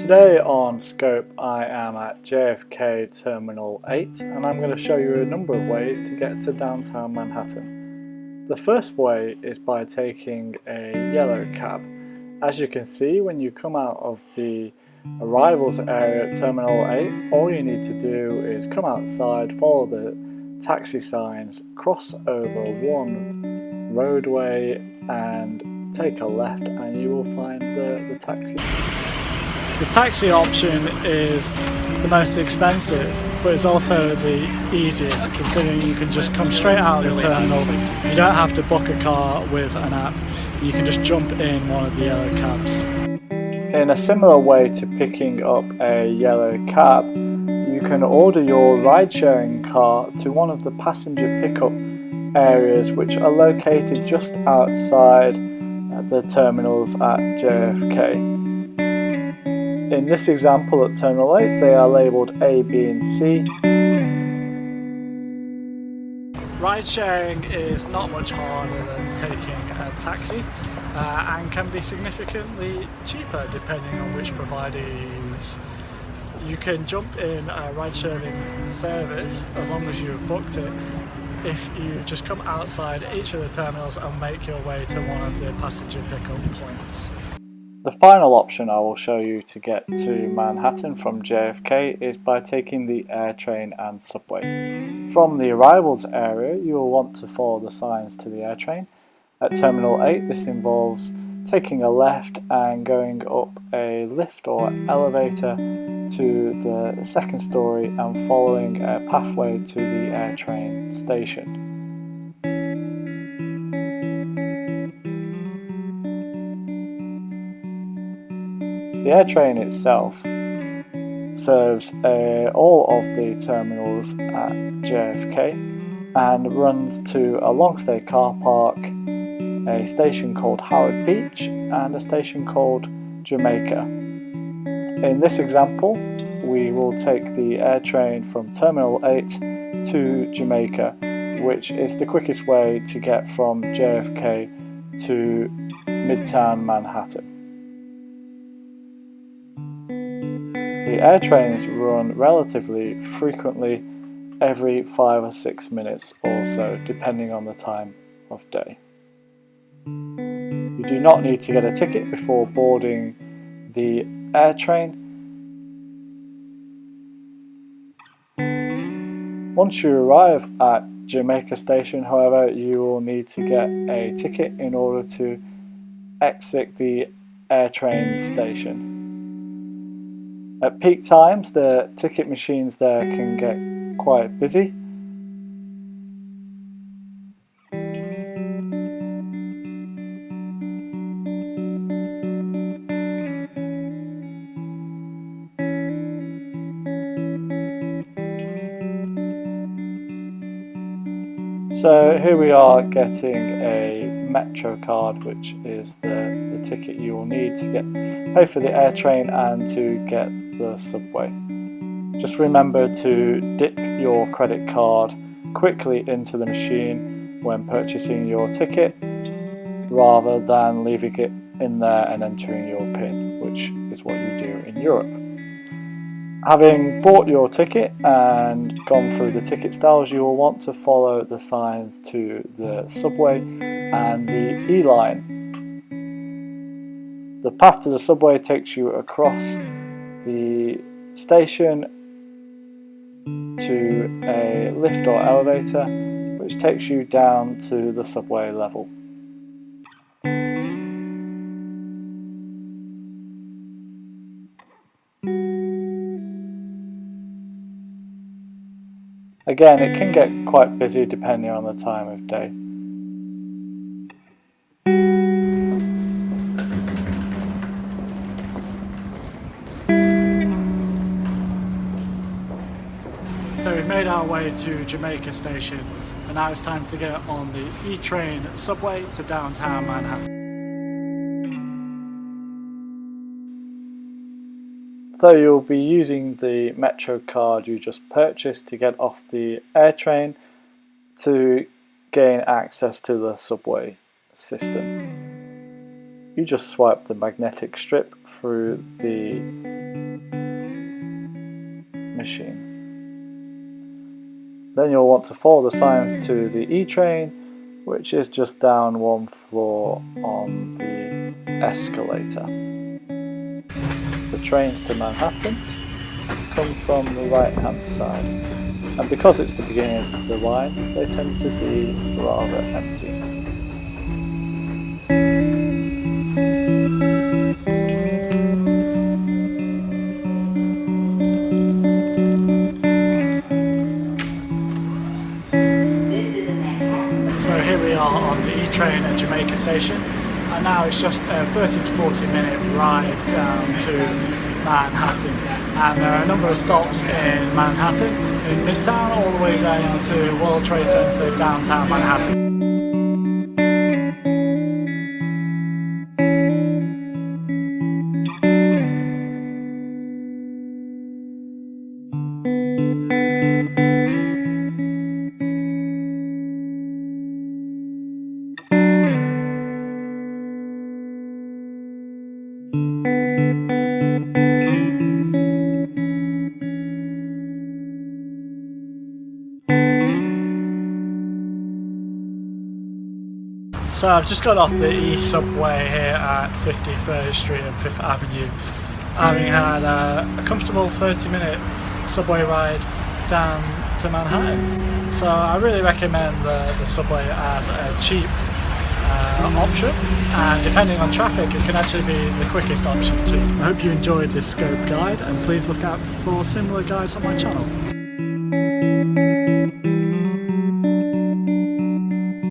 Today on scOpe I am at JFK Terminal 8 and I'm going to show you a number of ways to get to downtown Manhattan. The first way is by taking a yellow cab. As you can see, when you come out of the arrivals area at Terminal 8, all you need to do is come outside, follow the taxi signs, cross over one roadway and take a left and you will find the taxi. The taxi option is the most expensive, but it's also the easiest, considering you can just come straight out of the terminal. You don't have to book a car with an app. You can just jump in one of the yellow cabs. In a similar way to picking up a yellow cab, you can order your ride-sharing car to one of the passenger pickup areas which are located just outside the terminals at JFK. In this example at Terminal 8, they are labelled A, B and C. Ride sharing is not much harder than taking a taxi and can be significantly cheaper depending on which provider you use. You can jump in a ride sharing service as long as you've booked it if you just come outside each of the terminals and make your way to one of the passenger pickup points. The final option I will show you to get to Manhattan from JFK is by taking the Airtrain and subway. From the arrivals area, you will want to follow the signs to the Airtrain. At Terminal 8, this involves taking a left and going up a lift or elevator to the second story and following a pathway to the Airtrain station. The Airtrain itself serves all of the terminals at JFK and runs to a long-stay car park, a station called Howard Beach and a station called Jamaica. In this example, we will take the Airtrain from Terminal 8 to Jamaica, which is the quickest way to get from JFK to Midtown Manhattan. The Airtrains run relatively frequently, every 5 or 6 minutes or so, depending on the time of day. You do not need to get a ticket before boarding the Airtrain. Once you arrive at Jamaica Station, however, you will need to get a ticket in order to exit the Airtrain station. At peak times, the ticket machines there can get quite busy. So here we are getting a Metro card, which is the ticket you will need to pay for the Airtrain and to get the subway. Just remember to dip your credit card quickly into the machine when purchasing your ticket, rather than leaving it in there and entering your PIN, which is what you do in Europe. Having bought your ticket and gone through the ticket styles, you will want to follow the signs to the subway and the E-line. The path to the subway takes you across the station to a lift or elevator, which takes you down to the subway level. Again, it can get quite busy depending on the time of day. So we've made our way to Jamaica Station and now it's time to get on the E-Train subway to downtown Manhattan. So you'll be using the Metro card you just purchased to get off the Airtrain to gain access to the subway system. You just swipe the magnetic strip through the machine. Then you'll want to follow the signs to the E-train, which is just down one floor on the escalator. The trains to Manhattan come from the right hand side, and because it's the beginning of the line, they tend to be rather empty. So here we are on the E-train at Jamaica Station, and now it's just a 30 to 40 minute ride down to Manhattan, and there are a number of stops in Manhattan, in Midtown, all the way down to World Trade Center, downtown Manhattan. So I've just got off the E-subway here at 53rd Street and 5th Avenue, having had a comfortable 30-minute subway ride down to Manhattan. So I really recommend the subway as a cheap option, and depending on traffic it can actually be the quickest option too. I hope you enjoyed this scope guide, and please look out for similar guides on my channel.